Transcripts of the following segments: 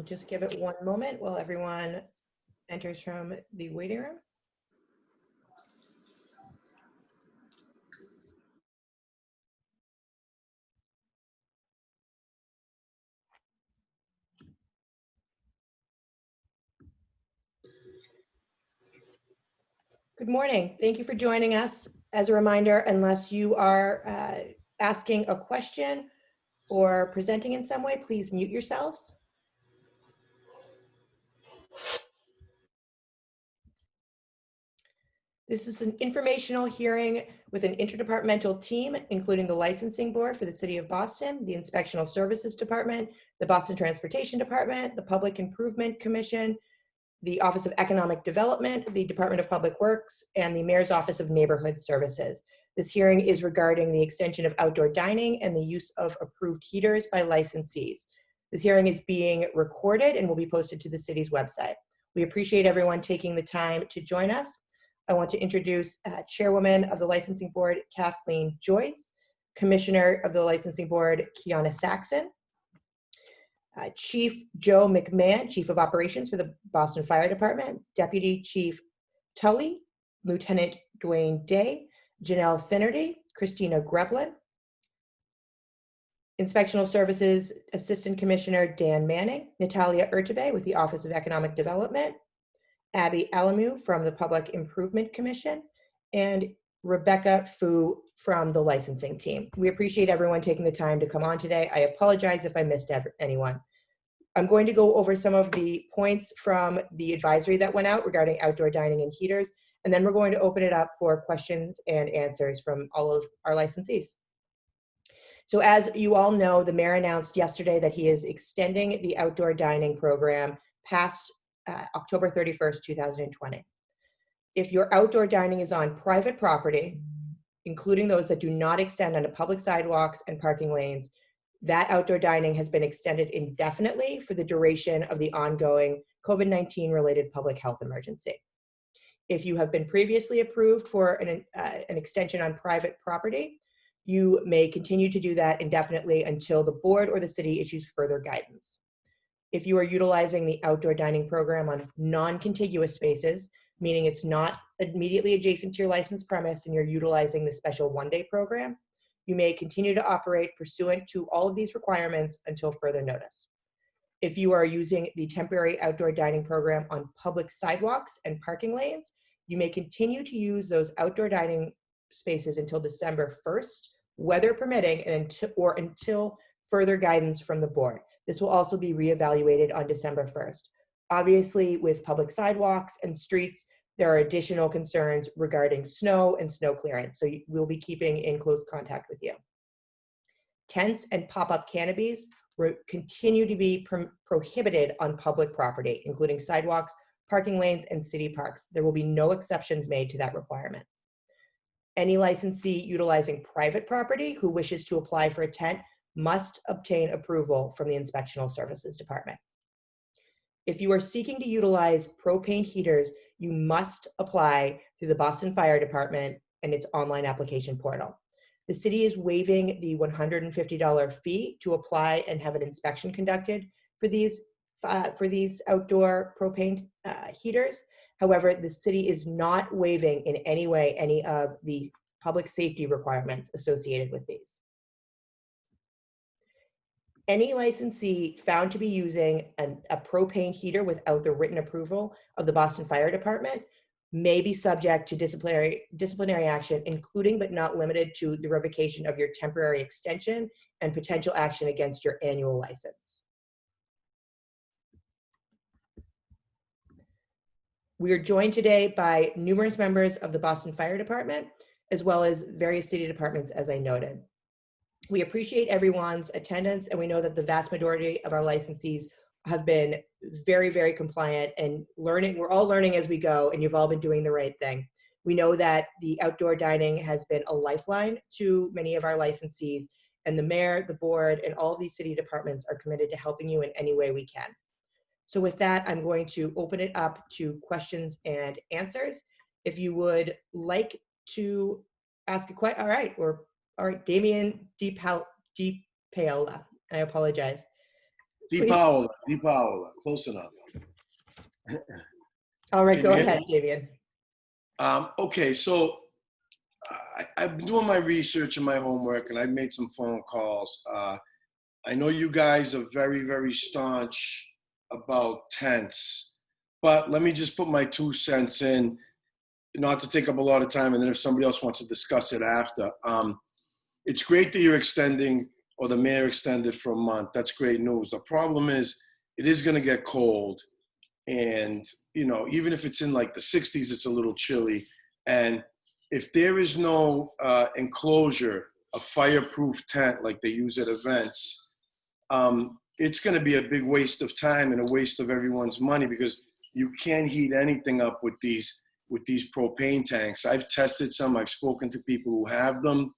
just give it one moment while everyone enters from the waiting room. Good morning. Thank you for joining us. As a reminder, unless you are asking a question or presenting in some way, please mute yourselves. This is an informational hearing with an interdepartmental team, including the licensing board for the City of Boston, the Inspectional Services Department, the Boston Transportation Department, the Public Improvement Commission, the Office of Economic Development, the Department of Public Works, and the Mayor's Office of Neighborhood Services. This hearing is regarding the extension of outdoor dining and the use of approved heaters by licensees. This hearing is being recorded and will be posted to the city's website. We appreciate everyone taking the time to join us. I want to introduce Chairwoman of the Licensing Board, Kathleen Joyce, Commissioner of the Licensing Board, Kiana Saxon, Chief Joe McMahon, Chief of Operations for the Boston Fire Department, Deputy Chief Tully, Lieutenant Dwayne Day, Janelle Finnerty, Christina Greblin, Inspectional Services Assistant Commissioner Dan Manning, Natalia Urtubey with the Office of Economic Development, Abby Alamu from the Public Improvement Commission, and Rebecca Fu from the licensing team. We appreciate everyone taking the time to come on today. I apologize if I missed anyone. I'm going to go over some of the points from the advisory that went out regarding outdoor dining and heaters, and then we're going to open it up for questions and answers from all of our licensees. So as you all know, the mayor announced yesterday that he is extending the outdoor dining program past October 31st, 2020. If your outdoor dining is on private property, including those that do not extend onto public sidewalks and parking lanes, that outdoor dining has been extended indefinitely for the duration of the ongoing COVID-19 related public health emergency. If you have been previously approved for an extension on private property, you may continue to do that indefinitely until the board or the city issues further guidance. If you are utilizing the outdoor dining program on non-contiguous spaces, meaning it's not immediately adjacent to your licensed premise and you're utilizing the special one-day program, you may continue to operate pursuant to all of these requirements until further notice. If you are using the temporary outdoor dining program on public sidewalks and parking lanes, you may continue to use those outdoor dining spaces until December 1st, weather permitting, and until further guidance from the board. This will also be reevaluated on December 1st. Obviously, with public sidewalks and streets, there are additional concerns regarding snow and snow clearance, so we'll be keeping in close contact with you. Tents and pop-up canopies will continue to be prohibited on public property, including sidewalks, parking lanes, and city parks. There will be no exceptions made to that requirement. Any licensee utilizing private property who wishes to apply for a tent must obtain approval from the Inspectional Services Department. If you are seeking to utilize propane heaters, you must apply through the Boston Fire Department and its online application portal. The city is waiving the $150 fee to apply and have an inspection conducted for these outdoor propane heaters. However, the city is not waiving in any way any of the public safety requirements associated with these. Any licensee found to be using a propane heater without the written approval of the Boston Fire Department may be subject to disciplinary action, including but not limited to the revocation of your temporary extension and potential action against your annual license. We are joined today by numerous members of the Boston Fire Department, as well as various city departments, as I noted. We appreciate everyone's attendance, and we know that the vast majority of our licensees have been very, very compliant and learning. We're all learning as we go, and you've all been doing the right thing. We know that the outdoor dining has been a lifeline to many of our licensees, and the mayor, the board, and all of these city departments are committed to helping you in any way we can. So with that, I'm going to open it up to questions and answers. If you would like to ask a question, all right, Damien DePaola, I apologize. Paola, close enough. All right, Can go you hear ahead, me? Davian. Okay, so I've been doing my research and my homework, and I've made some phone calls. I know you guys are very, very staunch about tents, but let me just put my 2 cents in, not to take up a lot of time, and then if somebody else wants to discuss it after. It's great that you're extending, or the mayor extended for a month. That's great news. The problem is, it is going to get cold, and even if it's in like the 60s, it's a little chilly. And if there is no enclosure, a fireproof tent like they use at events, it's going to be a big waste of time and a waste of everyone's money, because you can't heat anything up with these propane tanks. I've tested some. I've spoken to people who have them.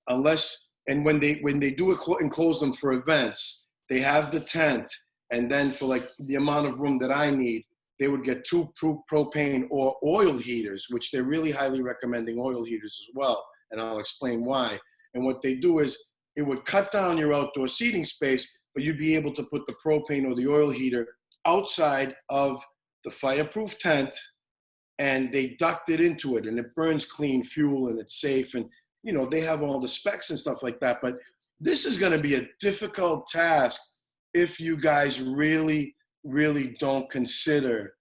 And when they do enclose them for events, they have the tent, and then for like the amount of room that I need, they would get 2 propane or oil heaters, which they're really highly recommending oil heaters as well, and I'll explain why. And what they do is, it would cut down your outdoor seating space, but you'd be able to put the propane or the oil heater outside of the fireproof tent, and they duct it into it, and it burns clean fuel, and it's safe, and they have all the specs and stuff like that. But this is going to be a difficult task if you guys really, really don't consider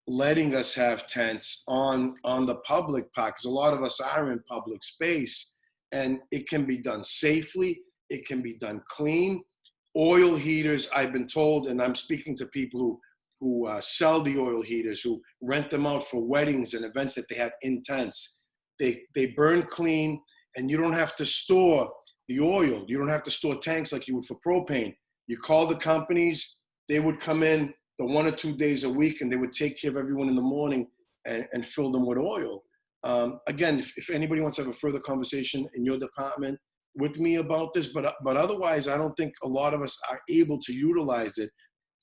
letting us have tents on the public park, because a lot of us are in public space, and it can be done safely. It can be done clean. Oil heaters, I've been told, and I'm speaking to people who sell the oil heaters, who rent them out for weddings and events that they have in tents. They burn clean, and you don't have to store the oil. You don't have to store tanks like you would for propane. You call the companies, they would come in the 1 or 2 days a week, and they would take care of everyone in the morning and fill them with oil. Again, if anybody wants to have a further conversation in your department with me about this, but otherwise, I don't think a lot of us are able to utilize it.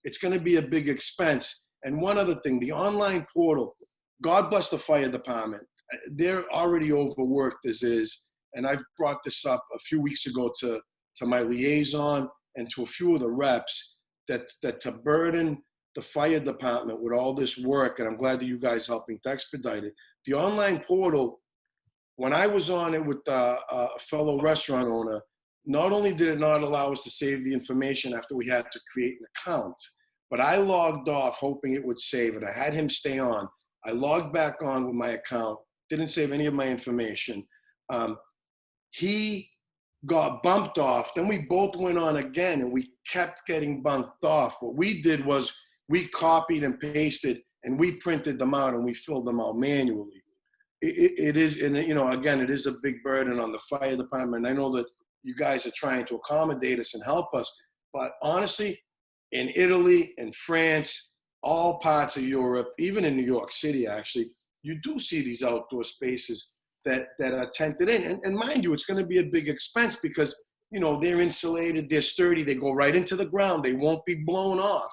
It's going to be a big expense. And one other thing, the online portal, God bless the fire department. They're already overworked as is. And I've brought this up a few weeks ago to my liaison and to a few of the reps, that to burden the fire department with all this work, and I'm glad that you guys helping to expedite it. The online portal, when I was on it with a fellow restaurant owner, not only did it not allow us to save the information after we had to create an account, but I logged off hoping it would save it. I had him stay on. I logged back on with my account, didn't save any of my information. He got bumped off. Then we both went on again, and we kept getting bumped off. What we did was we copied and pasted, and we printed them out, and we filled them out manually. It is, and again, it is a big burden on the fire department. I know that you guys are trying to accommodate us and help us, but honestly, in Italy, in France, all parts of Europe, even in New York City, actually, you do see these outdoor spaces that are tented in. And mind you, it's going to be a big expense, because, they're insulated, they're sturdy, they go right into the ground, they won't be blown off,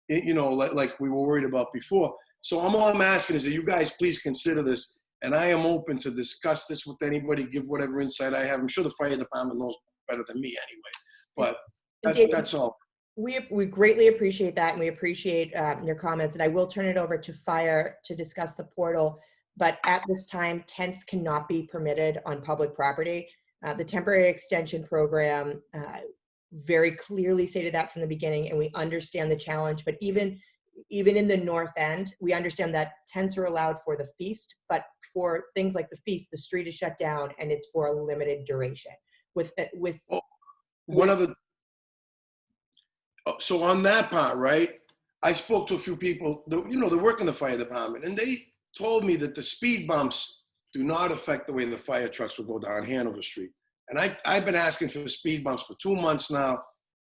like we were worried about before. So all I'm asking is that you guys please consider this, and I am open to discuss this with anybody, give whatever insight I have. I'm sure the fire department knows better than me anyway, but that's all. We greatly appreciate that, and we appreciate your comments, and I will turn it over to fire to discuss the portal. But at this time, tents cannot be permitted on public property. The temporary extension program very clearly stated that from the beginning, and we understand the challenge. But even in the north end, we understand that tents are allowed for the feast, but for things like the feast, the street is shut down, and it's for a limited duration. So on that part, right, I spoke to a few people that work in the fire department, and they told me that the speed bumps do not affect the way the fire trucks will go down Hanover Street. And I've been asking for speed bumps for 2 months now.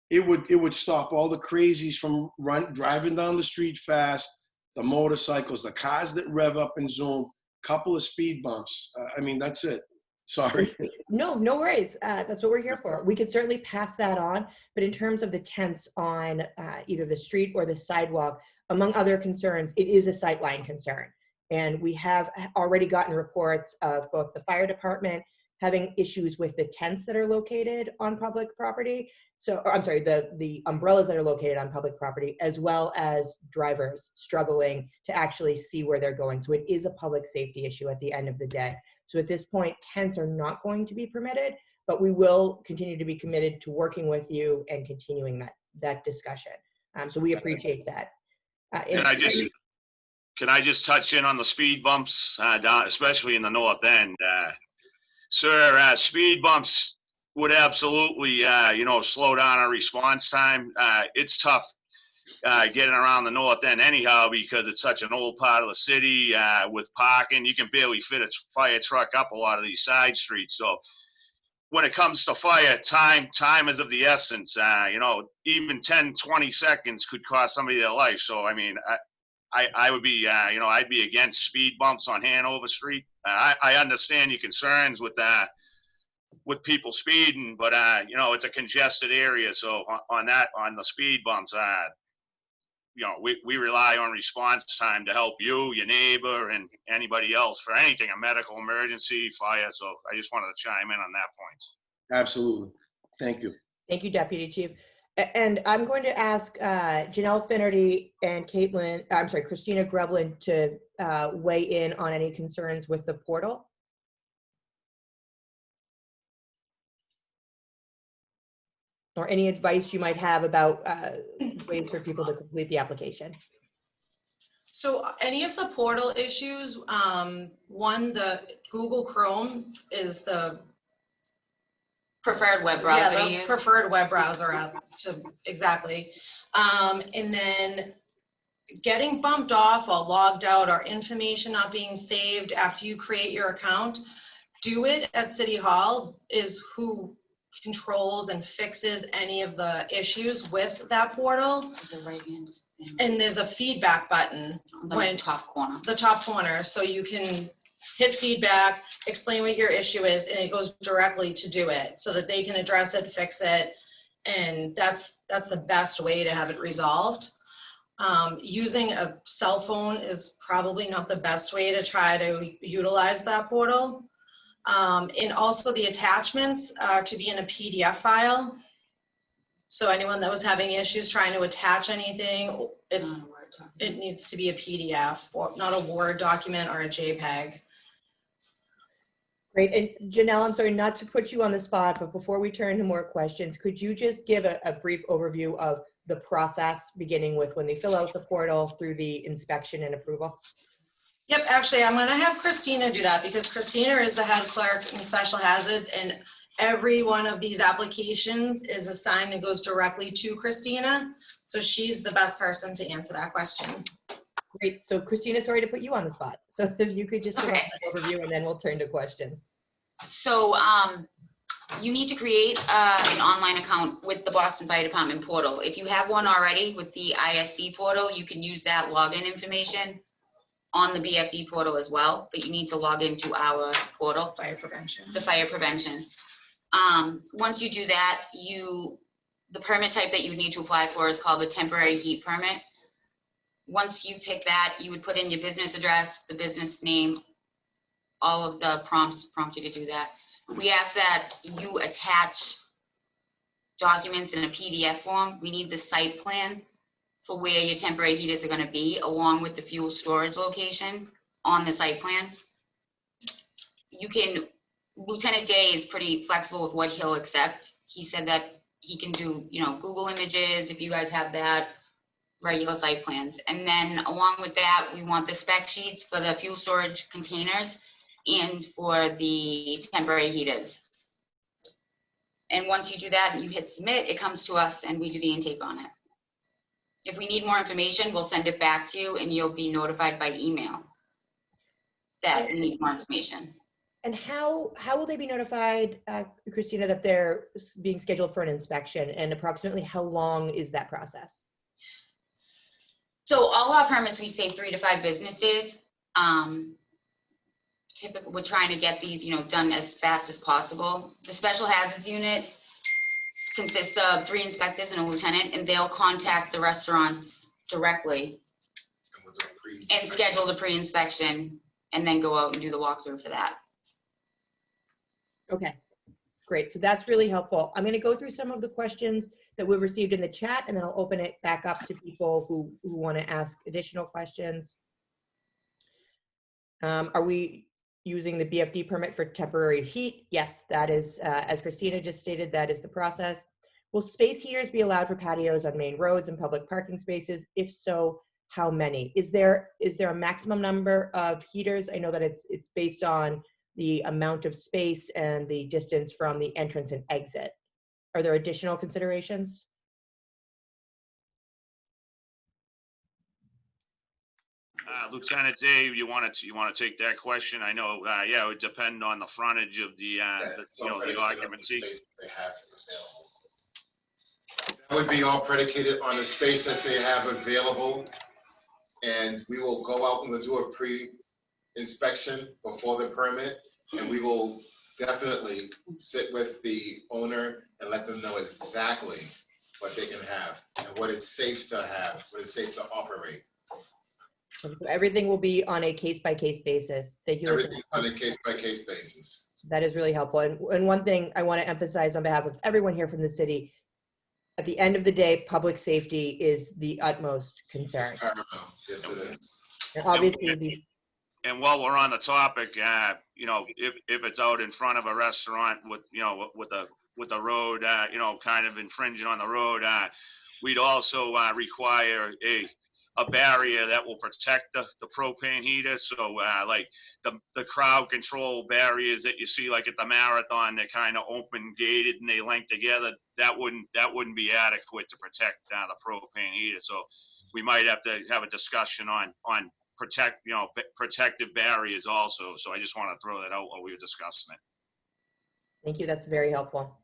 It would stop all the crazies from driving down the street fast, the motorcycles, the cars that rev up and zoom, couple of speed bumps. That's it. Sorry. No worries. That's what we're here for. We could certainly pass that on. But in terms of the tents on either the street or the sidewalk, among other concerns, it is a sightline concern. And we have already gotten reports of both the fire department having issues with the tents that are located on public property. So, or, I'm sorry, the umbrellas that are located on public property, as well as drivers struggling to actually see where they're going. So it is a public safety issue at the end of the day. So at this point, tents are not going to be permitted, but we will continue to be committed to working with you and continuing that discussion. So we appreciate that. Can I just touch in on the speed bumps, down, especially in the north end? Sir, speed bumps would absolutely, slow down our response time. It's tough getting around the north end anyhow because it's such an old part of the city with parking. You can barely fit a fire truck up a lot of these side streets. So when it comes to fire, time is of the essence. Even 10, 20 seconds could cost somebody their life. So, I mean, I would be, I'd be against speed bumps on Hanover Street. I understand your concerns with people speeding, but it's a congested area. So on the speed bumps, we rely on response time to help you, your neighbor, and anybody else for anything, a medical emergency, fire. So I just wanted to chime in on that point. Absolutely. Thank you. Thank you, Deputy Chief. And I'm going to ask Janelle Finnerty and Christina Greblin to weigh in on any concerns with the portal. Or any advice you might have about ways for people to complete the application. So any of the portal issues, the Google Chrome is the preferred web browser. Yeah, the preferred web browser. Exactly. And then getting bumped off or logged out or information not being saved after you create your account, Do It at City Hall is who controls and fixes any of the issues with that portal. The right hand. And there's a feedback button On the top corner. The top corner, so you can hit feedback, explain what your issue is, and it goes directly to Do It so that they can address it, fix it, and that's the best way to have it resolved. Using a cell phone is probably not the best way to try to utilize that portal. And also the attachments are to be in a PDF file. So anyone that was having issues trying to attach anything, it needs to be a PDF, or not a Word document or a JPEG. Great. And Janelle, I'm sorry not to put you on the spot, but before we turn to more questions, could you just give a brief overview of the process, beginning with when they fill out the portal through the inspection and approval? Yep, actually, I'm going to have Christina do that because Christina is the head clerk in special hazards, and every one of these applications is assigned and goes directly to Christina. So she's the best person to answer that question. Great. So Christina, sorry to put you on the spot. So if you could just give Okay. an overview and then we'll turn to questions. So you need to create an online account with the Boston Fire Department portal. If you have one already with the ISD portal, you can use that login information on the BFD portal as well, but you need to log into our portal. Fire prevention. The fire prevention. Once you do that, the permit type that you need to apply for is called the temporary heat permit. Once you pick that, you would put in your business address, the business name, all of the prompts prompt you to do that. We ask that you attach documents in a PDF form. We need the site plan for where your temporary heaters are going to be, along with the fuel storage location on the site plan. Lieutenant Day is pretty flexible with what he'll accept. He said that he can do, Google Images, if you guys have that, regular site plans. And then along with that, we want the spec sheets for the fuel storage containers and for the temporary heaters. And once you do that and you hit submit, it comes to us and we do the intake on it. If we need more information, we'll send it back to you and you'll be notified by email that we need more information. And how will they be notified, Christina, that they're being scheduled for an inspection, and approximately how long is that process? So all our permits, we say 3 to 5 business days. Typically, we're trying to get these, done as fast as possible. The special hazards unit consists of 3 inspectors and a lieutenant, and they'll contact the restaurants directly and schedule the pre-inspection and then go out and do the walkthrough for that. Okay, great. So that's really helpful. I'm going to go through some of the questions that we've received in the chat, and then I'll open it back up to people who want to ask additional questions. Are we using the BFD permit for temporary heat? Yes, that is, as Christina just stated, that is the process. Will space heaters be allowed for patios on main roads and public parking spaces? If so, how many? Is there a maximum number of heaters? I know that it's based on the amount of space and the distance from the entrance and exit. Are there additional considerations? Lieutenant Dave, you want to take that question? I know, yeah, it would depend on the frontage of the the occupancy. They have available. That would be all predicated on the space that they have available. And we will go out and we'll do a pre-inspection before the permit. And we will definitely sit with the owner and let them know exactly what they can have and what is safe to have, what is safe to operate. Everything will be on a case-by-case basis. Thank you. Everything on a case-by-case basis. That is really helpful. And one thing I want to emphasize on behalf of everyone here from the city, at the end of the day, public safety is the utmost concern. It's paramount. Yes, it is. And obviously, And while we're on the topic, if it's out in front of a restaurant with, with a road, kind of infringing on the road, we'd also require a barrier that will protect the propane heater. So like the crowd control barriers that you see like at the marathon, they're kind of open gated and they link together. That wouldn't be adequate to protect the propane heater. So we might have to have a discussion on protective barriers also. So I just want to throw that out while we were discussing it. thank you. That's very helpful.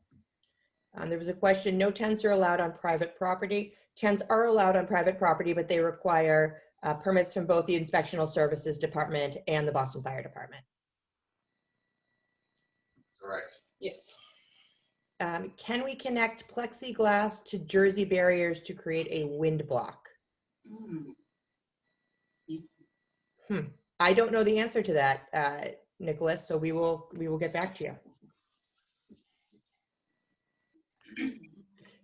There was a question, no tents are allowed on private property. Tents are allowed on private property, but they require permits from both the Inspectional Services Department and the Boston Fire Department. Correct. Yes. Can we connect plexiglass to jersey barriers to create a wind block? I don't know the answer to that, Nicholas, so we will get back to you.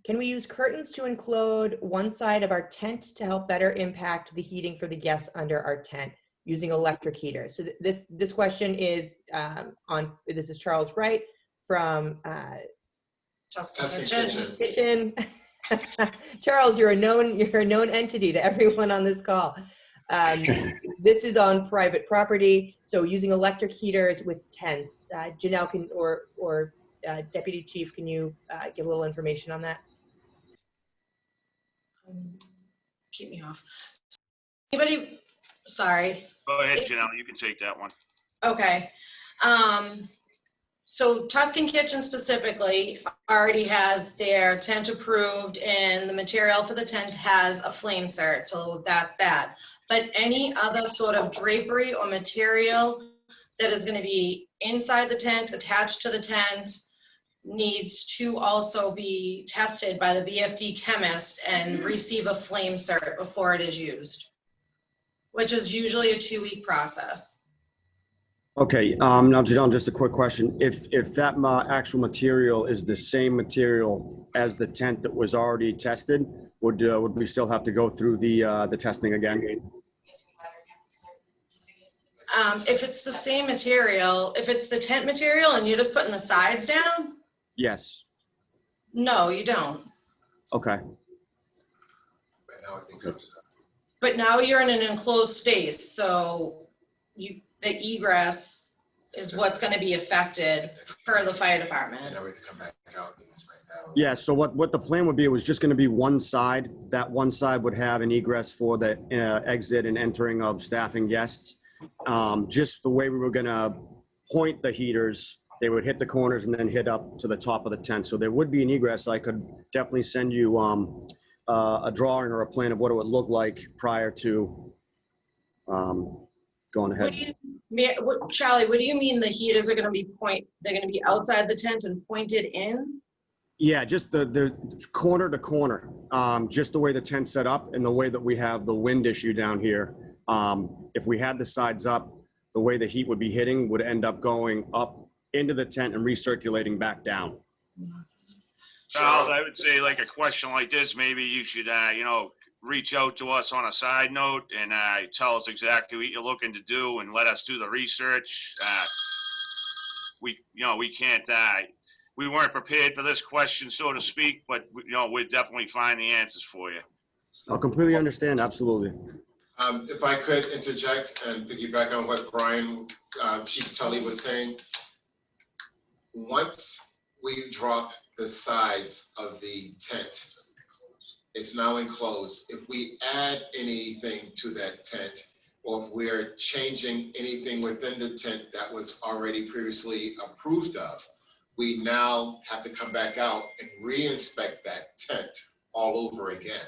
Can we use curtains to include one side of our tent to help better impact the heating for the guests under our tent using electric heaters? So this question is this is Charles Wright from Tuscan Kitchen. Charles, you're a known entity to everyone on this call. This is on private property, so using electric heaters with tents. Janelle can or Deputy Chief, can you give a little information on that? Keep me off. Anybody? Sorry. Go ahead, Janelle, you can take that one. Okay. So Tuscan Kitchen specifically already has their tent approved, and the material for the tent has a flame cert, so that's that. But any other sort of drapery or material that is going to be inside the tent, attached to the tent, needs to also be tested by the BFD chemist and receive a flame cert before it is used, which is usually a 2-week process. Okay, now Janelle, just a quick question. If that actual material is the same material as the tent that was already tested, would we still have to go through the testing again? If it's the same material, if it's the tent material and you're just putting the sides down, Yes. no, you don't. Okay. But now it becomes But now you're in an enclosed space, so the egress is what's going to be affected per the fire department. and everything come back out and it's right down. Yeah, so what the plan would be, it was just going to be one side. That one side would have an egress for the exit and entering of staff and guests. Just the way we were going to point the heaters, they would hit the corners and then hit up to the top of the tent. So there would be an egress. I could definitely send you a drawing or a plan of what it would look like prior to going ahead. Charlie, what do you mean the heaters are going to be they're going to be outside the tent and pointed in? Yeah, just the corner to corner, just the way the tent's set up and the way that we have the wind issue down here. If we had the sides up, the way the heat would be hitting would end up going up into the tent and recirculating back down. Charles, I would say like a question like this, maybe you should, reach out to us on a side note and tell us exactly what you're looking to do and let us do the research. We can't, we weren't prepared for this question, so to speak, but, we'll definitely find the answers for you. I completely understand, absolutely. If I could interject and piggyback on what Brian, Chief Tully was saying, once we drop the sides of the tent, it's now enclosed. If we add anything to that tent, or if we're changing anything within the tent that was already previously approved of, we now have to come back out and re-inspect that tent all over again.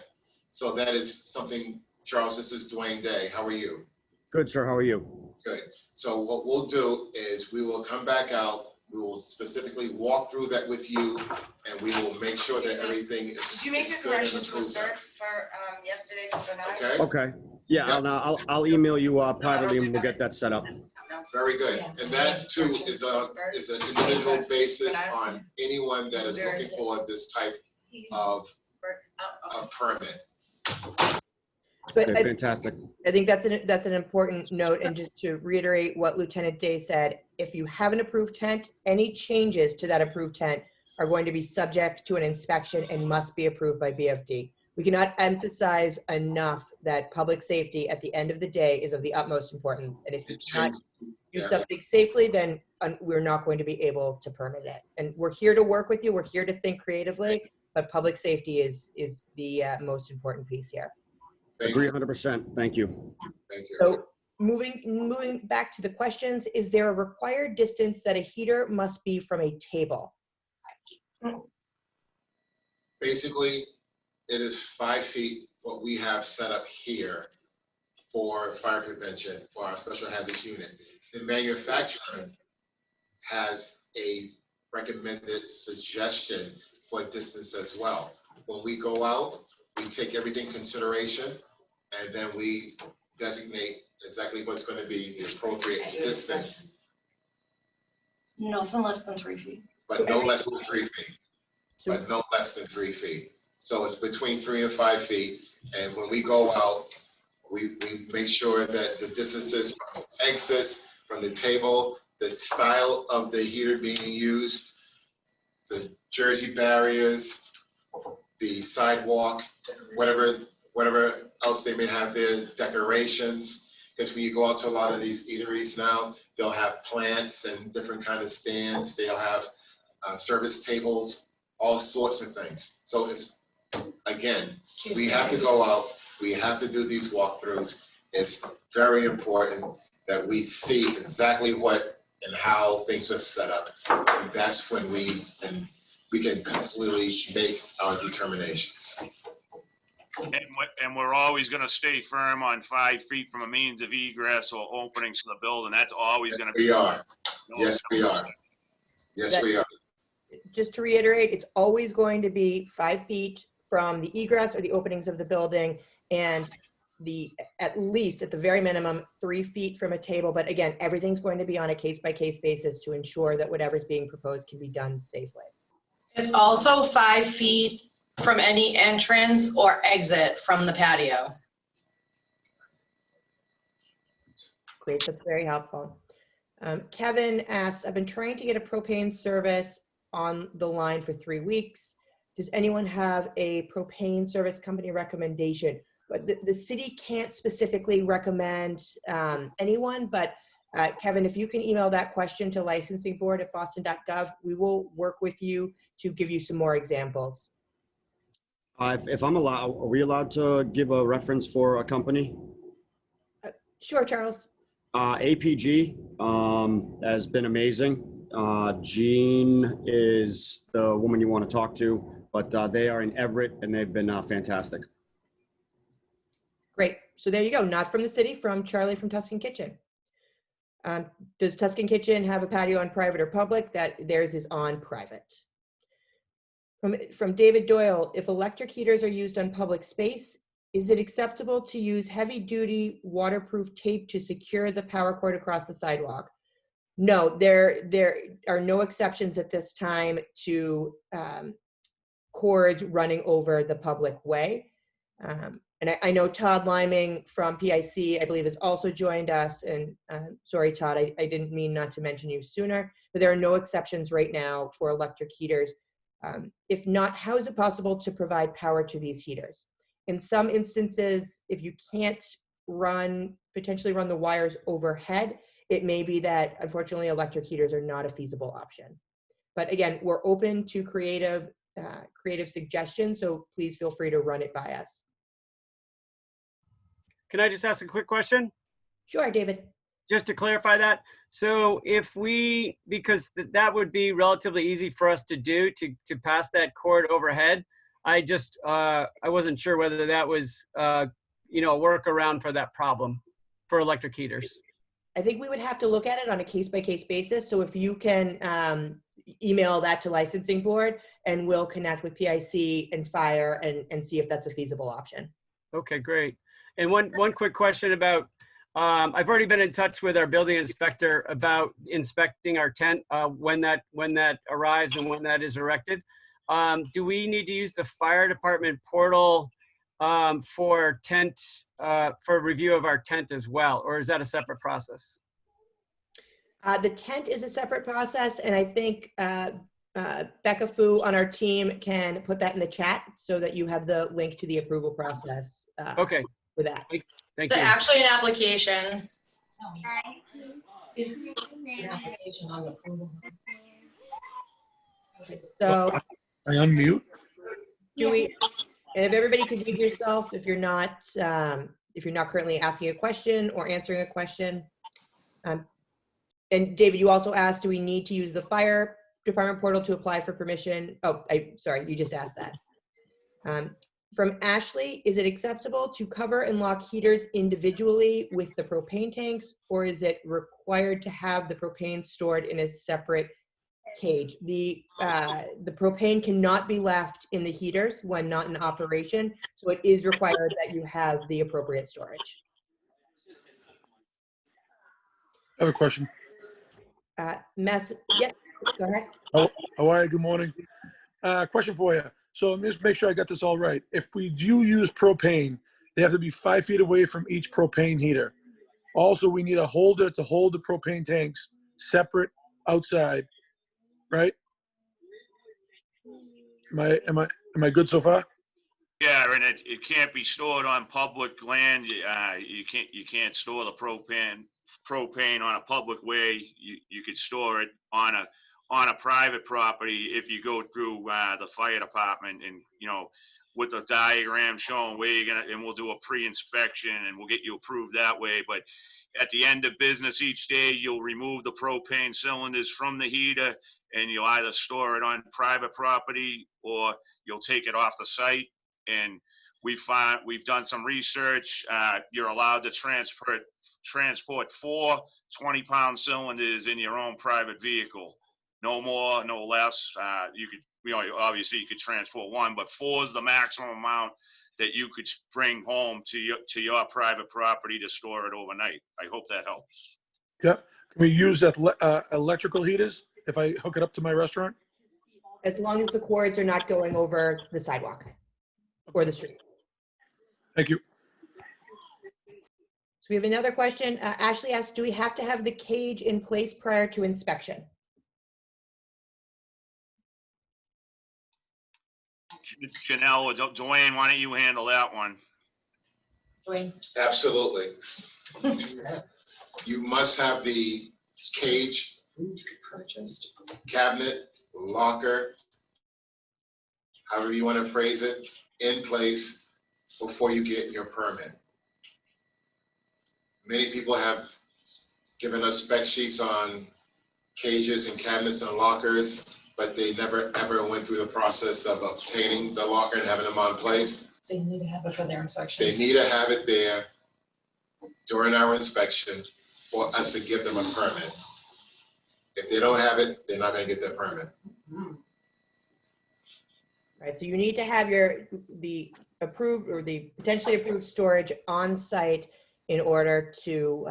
So that is something, Charles, this is Dwayne Day. How are you? Good, sir. How are you? Good. So what we'll do is we will come back out. We will specifically walk through that with you, and we will make sure that everything is. Did you make is a good and correction to a approved cert of. for yesterday for Bernard? Okay, Okay. Yeah, I'll email you privately and we'll get that set up. very good. And that too is an individual basis on anyone that is looking for this type of permit. But Okay, fantastic. I think that's an important note. And just to reiterate what Lieutenant Day said, if you have an approved tent, any changes to that approved tent are going to be subject to an inspection and must be approved by BFD. We cannot emphasize enough that public safety at the end of the day is of the utmost importance. And if you cannot do something safely, then we're not going to be able to permit it. And we're here to work with you. We're here to think creatively, but public safety is the most important piece here. Agree 100%. Thank you. Thank you. So moving back to the questions, is there a required distance that a heater must be from a table? Basically, it is 5 feet, what we have set up here for fire prevention for our special hazards unit. The manufacturer has a recommended suggestion for distance as well. When we go out, we take everything in consideration, and then we designate exactly what's going to be the appropriate distance, Nothing less than 3 feet. but no less than 3 feet. But no less than 3 feet. So it's between 3 and 5 feet. And when we go out, we make sure that the distances from exits, from the table, the style of the heater being used, the Jersey barriers, the sidewalk, whatever else they may have there, decorations. Because when you go out to a lot of these eateries now, they'll have plants and different kind of stands. They'll have service tables, all sorts of things. So it's, again, we have to go out, we have to do these walkthroughs. It's very important that we see exactly what and how things are set up. And that's when we can completely make our determinations. And we're always going to stay firm on 5 feet from a means of egress or openings to the building. That's always going to be. We are. Yes, we are. Yes, we are. Just to reiterate, it's always going to be 5 feet from the egress or the openings of the building, and at least at the very minimum 3 feet from a table. But again, everything's going to be on a case-by-case basis to ensure that whatever's being proposed can be done safely. It's also 5 feet from any entrance or exit from the patio. Great, that's very helpful. Kevin asks, I've been trying to get a propane service on the line for 3 weeks. Does anyone have a propane service company recommendation? But the city can't specifically recommend anyone, but Kevin, if you can email that question to licensingboard@boston.gov, we will work with you to give you some more examples. If I'm allowed, are we allowed to give a reference for a company? Sure, Charles. APG has been amazing. Jean is the woman you want to talk to, but they are in Everett and they've been fantastic. Great. So there you go. Not from the city, from Charlie from Tuscan Kitchen. Does Tuscan Kitchen have a patio on private or public? Theirs is on private. From David Doyle, if electric heaters are used on public space, is it acceptable to use heavy-duty waterproof tape to secure the power cord across the sidewalk? No, there are no exceptions at this time to cords running over the public way. And I know Todd Liming from PIC, I believe, has also joined us. And sorry, Todd, I didn't mean not to mention you sooner, but there are no exceptions right now for electric heaters. If not, how is it possible to provide power to these heaters? In some instances, if you can't potentially run the wires overhead, it may be that, unfortunately, electric heaters are not a feasible option. But again, we're open to creative suggestions, so please feel free to run it by us. Can I just ask a quick question? Sure, David. Just to clarify that. So if we, because that would be relatively easy for us to do, to pass that cord overhead. I just, I wasn't sure whether that was, you know, a workaround for that problem for electric heaters. I think we would have to look at it on a case-by-case basis. So if you can email that to licensing board, and we'll connect with PIC and fire and see if that's a feasible option. Okay, great. And one quick question about, I've already been in touch with our building inspector about inspecting our tent when that arrives and when that is erected. Do we need to use the fire department portal for review of our tent as well, or is that a separate process? The tent is a separate process, and I think Becca Fu on our team can put that in the chat so that you have the link to the approval process. Okay. For that. Thank It's you. actually an application. An application on approval. So I unmute. do we, and if everybody could mute yourself if you're not currently asking a question or answering a question. And David, you also asked, do we need to use the fire department portal to apply for permission? Oh, sorry, you just asked that. From Ashley, is it acceptable to cover and lock heaters individually with the propane tanks, or is it required to have the propane stored in a separate cage? The propane cannot be left in the heaters when not in operation, so it is required that you have the appropriate storage. I have a question. Yes, go ahead. How are you? Good morning. Question for you. So just make sure I got this all right. If we do use propane, they have to be 5 feet away from each propane heater. Also, we need a holder to hold the propane tanks separate outside, right? Am I good so far? Yeah, and it can't be stored on public land. You can't store the propane on a public way. You could store it on a private property if you go through the fire department, and you know, with the diagram showing where you're gonna, and we'll do a pre-inspection and we'll get you approved that way. But at the end of business each day, you'll remove the propane cylinders from the heater, and you'll either store it on private property or you'll take it off the site. And we've done some research. You're allowed to transport 4 20-pound cylinders in your own private vehicle. No more, no less. You could, you know, obviously you could transport 1, but 4 is the maximum amount that you could bring home to your private property to store it overnight. I hope that helps. Yeah. Can we use that electrical heaters if I hook it up to my restaurant? As long as the cords are not going over the sidewalk or the street. Thank you. So we have another question. Ashley asked, do we have to have the cage in place prior to inspection? Janelle or Dwayne, why don't you handle that one? Dwayne. Absolutely. You must have the cage, Purchased. cabinet, locker, however you want to phrase it, in place before you get your permit. Many people have given us spec sheets on cages and cabinets and lockers, but they never ever went through the process of obtaining the locker and having them on place. They need to have it for their inspection. They need to have it there during our inspection for us to give them a permit. If they don't have it, they're not going to get their permit. Right, so you need to have the approved or the potentially approved storage on site in order to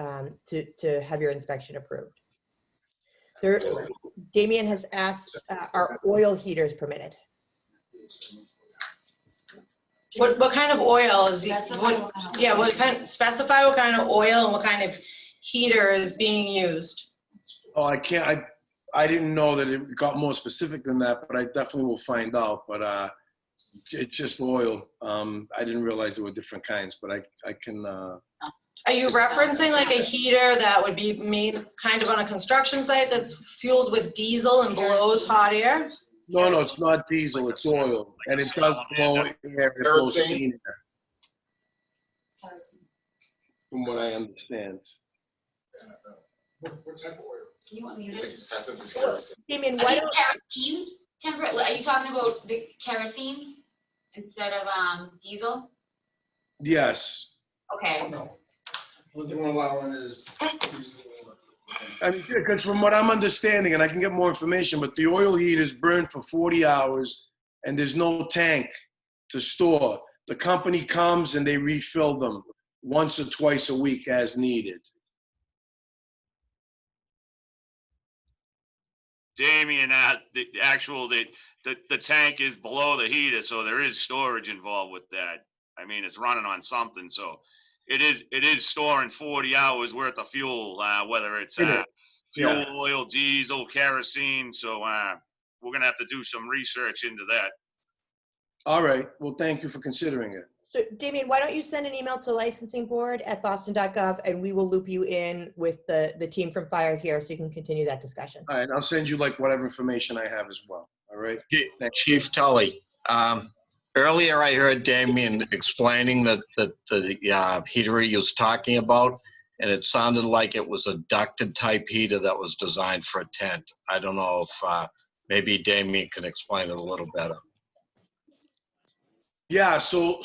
have your inspection approved. There, Damien has asked, are oil heaters permitted? What kind of oil is, Specify what, what kind of yeah, oil. what kind, specify what kind of oil and what kind of heater is being used. Oh, I can't, I didn't know that it got more specific than that, but I definitely will find out. But it's just oil. I didn't realize there were different kinds, but I can, Are you referencing like a heater that would be made kind of on a construction site that's fueled with diesel and blows hot air? no, it's not diesel, it's oil. And it does blow air, it blows Kerosene? steam air, from what I understand. What type of oil? Can you unmute Is it? it test this kerosene? Damien, I why think don't, kerosene, temperate, are you talking about the kerosene instead of diesel? Yes. Okay. No. What they won't allow is. I mean, because from what I'm understanding, and I can get more information, but the oil heaters burn for 40 hours and there's no tank to store. The company comes and they refill them once or twice a week as needed. Damien, the tank is below the heater, so there is storage involved with that. I mean, it's running on something, so it is storing 40 hours worth of fuel, whether it's It is. fuel, Yeah. oil, diesel, kerosene. So we're gonna have to do some research into that. All right. Well, thank you for considering it. so Damien, why don't you send an email to licensingboard@boston.gov and we will loop you in with the team from Fire here so you can continue that discussion. All right. I'll send you like whatever information I have as well. All right. Chief Tully, earlier I heard Damien explaining that the heater he was talking about, and it sounded like it was a ducted type heater that was designed for a tent. I don't know if maybe Damien can explain it a little better. Yeah, so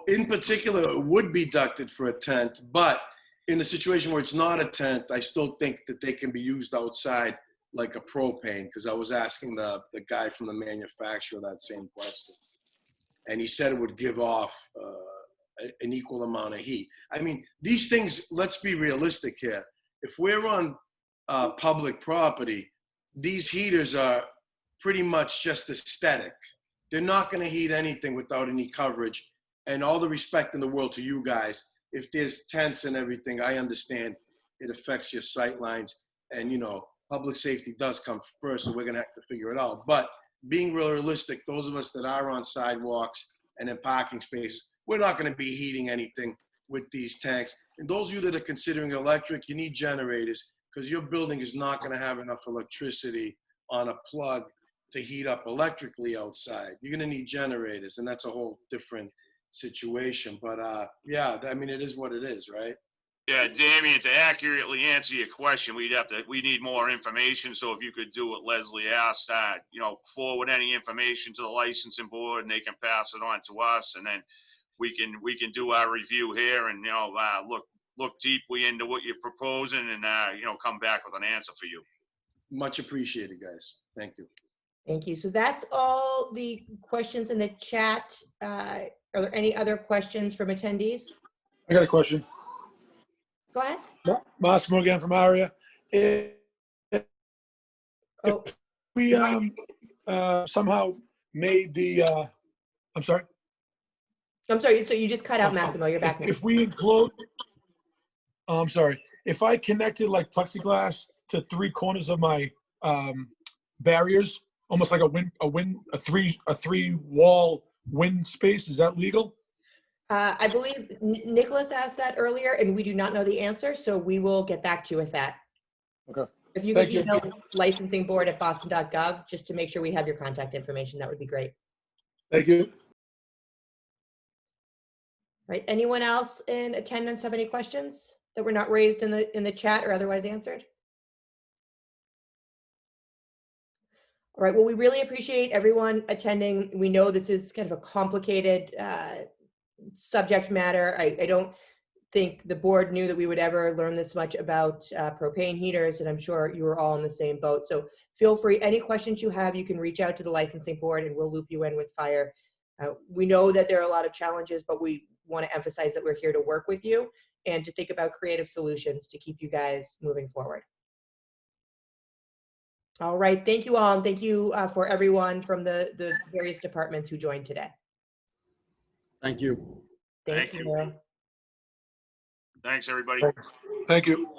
in particular, it would be ducted for a tent, but in a situation where it's not a tent, I still think that they can be used outside like a propane, because I was asking the guy from the manufacturer that same question. And he said it would give off an equal amount of heat. I mean, these things, let's be realistic here. If we're on public property, these heaters are pretty much just aesthetic. They're not going to heat anything without any coverage. And all the respect in the world to you guys. If there's tents and everything, I understand it affects your sight lines. And, you know, public safety does come first, so we're going to have to figure it out. But being realistic, those of us that are on sidewalks and in parking spaces, we're not going to be heating anything with these tanks. And those of you that are considering electric, you need generators because your building is not going to have enough electricity on a plug to heat up electrically outside. You're going to need generators, and that's a whole different situation. But yeah, I mean, it is what it is, right? Yeah, Damien, to accurately answer your question, we need more information. So if you could do what Leslie asked, you know, forward any information to the licensing board and they can pass it on to us. And then we can do our review here and, you know, look deeply into what you're proposing and, you know, come back with an answer for you. Much appreciated, guys. Thank you. Thank you. So that's all the questions in the chat. Are there any other questions from attendees? I got a question. Go ahead. Massimo again from Aria. If Oh, we somehow made the, I'm sorry? I'm sorry. So you just cut out, Massimo. You're back now. If we enclose, oh, I'm sorry. If I connected like plexiglass to 3 corners of my barriers, almost like a three wall wind space, is that legal? I believe Nicholas asked that earlier, and we do not know the answer, so we will get back to you with that. Okay. If you could Thank you. email licensingboard@boston.gov, just to make sure we have your contact information, that would be great. Thank you. Right. Anyone else in attendance have any questions that were not raised in the chat or otherwise answered? All right. Well, we really appreciate everyone attending. We know this is kind of a complicated subject matter. I don't think the board knew that we would ever learn this much about propane heaters, and I'm sure you were all in the same boat. So feel free, any questions you have, you can reach out to the licensing board and we'll loop you in with Fire. We know that there are a lot of challenges, but we want to emphasize that we're here to work with you and to think about creative solutions to keep you guys moving forward. All right, thank you all, and thank you for everyone from the various departments who joined today. Thank you. Thank Thank you. you. Thanks, everybody. Thank you.